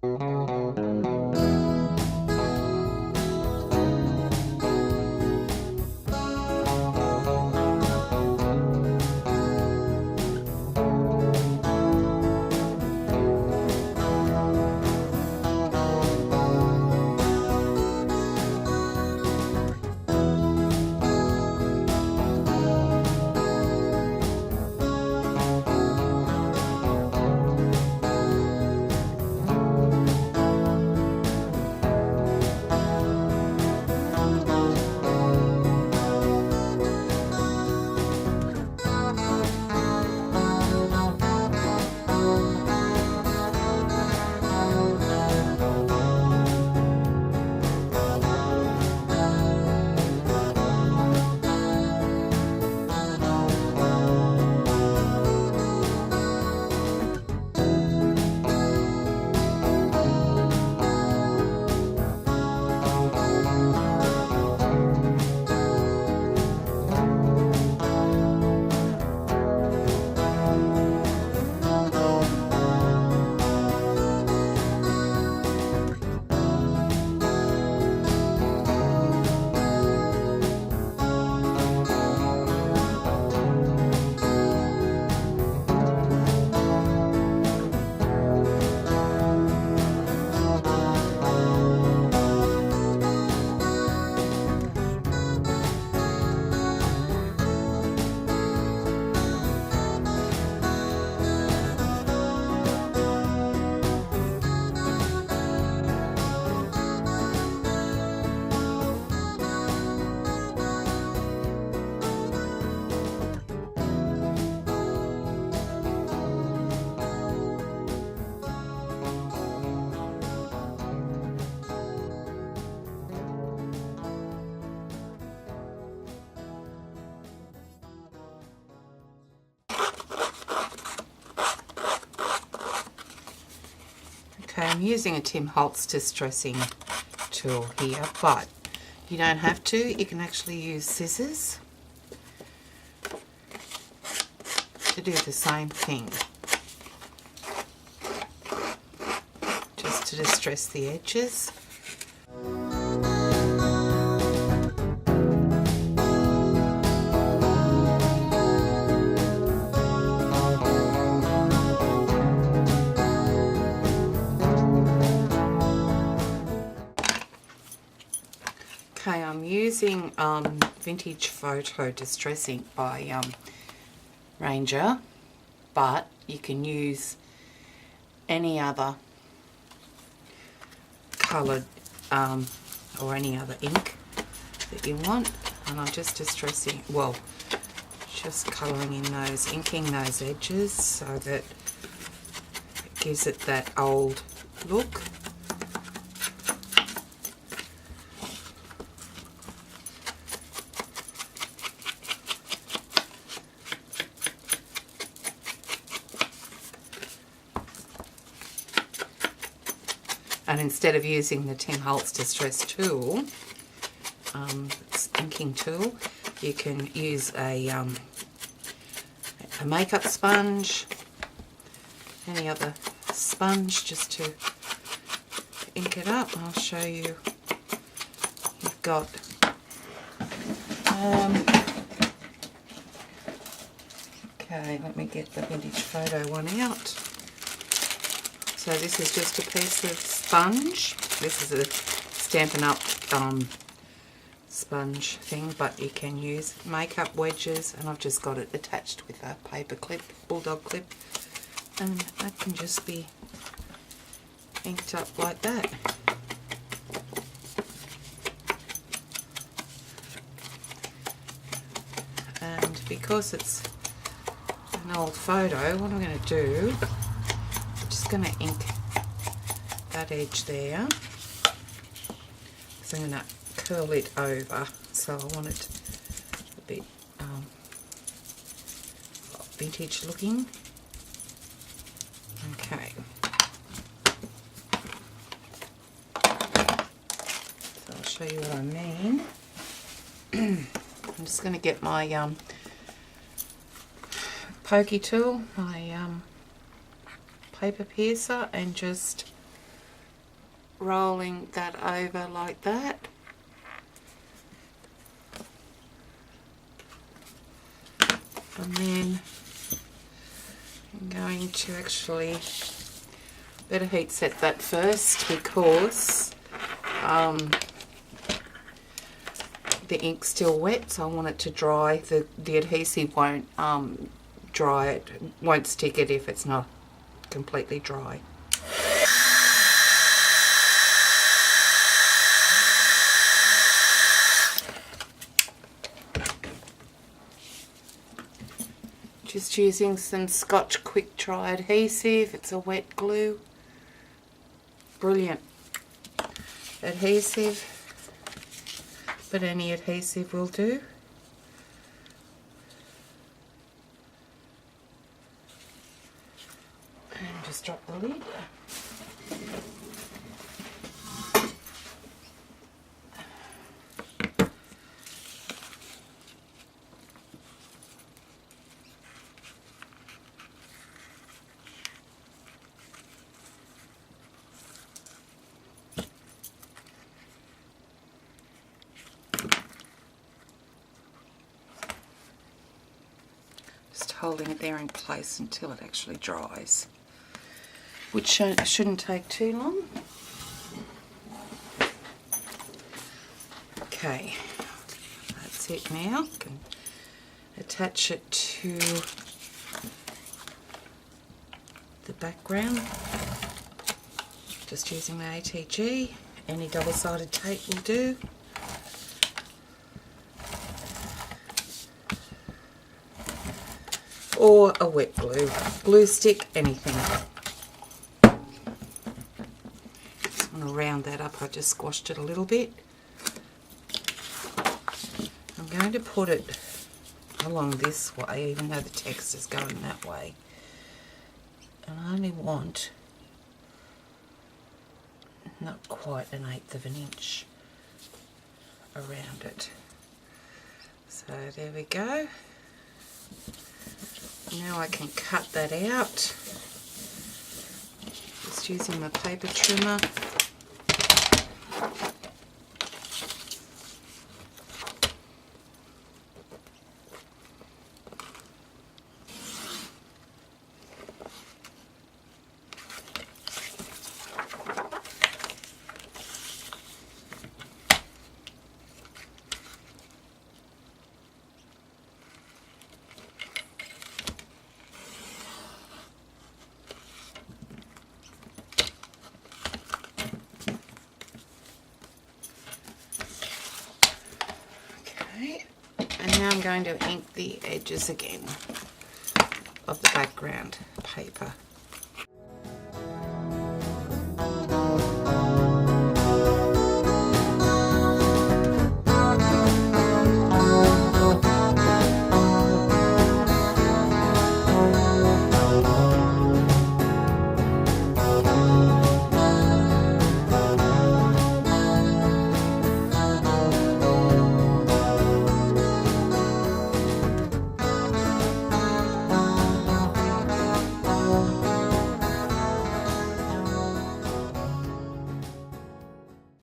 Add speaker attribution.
Speaker 1: Okay, I'm using a Tim Holtz distressing tool here, but you don't have to. You can actually use scissors to do the same thing. Just to distress the edges. Okay, I'm using Vintage Photo Distressing by Ranger, but you can use any other coloured or any other ink that you want. And I'm just distressing, well, just colouring in those, inking those edges so that it gives it that old look. And instead of using the Tim Holtz Distress tool, inking tool, you can use a makeup sponge, any other sponge, just to ink it up. I'll show you. You've got okay, let me get the Vintage Photo one out. So this is just a piece of sponge. This is a Stampin' Up sponge thing, but you can use makeup wedges, and I've just got it attached with a paper clip, bulldog clip, and that can just be inked up like that. And because it's an old photo, what I'm going to do, I'm just going to ink that edge there, so I'm going to curl it over, so I want it a bit vintage looking. Okay, so I'll show you what I mean. I'm just going to get my pokey tool, my paper piercer, and just rolling that over like that. And then I'm going to actually better heat set that first because the ink's still wet, so I want it to dry. The adhesive won't dry it, won't stick it if it's not completely dry. Just using some Scotch Quick Dry adhesive. It's a wet glue. Brilliant adhesive, but any adhesive will do. And just drop the lid. Holding it there in place until it actually dries, which shouldn't take too long. Okay, that's it now. I can attach it to the background, just using the ATG. Any double-sided tape will do. Or a wet glue stick, anything. Just want to round that up. I just squashed it a little bit. I'm going to put it along this way, even though the text is going that way. And I only want not quite 1/8 of an inch around it. So there we go. Now I can cut that out, just using my paper trimmer. And now I'm going to ink the edges again of the background paper.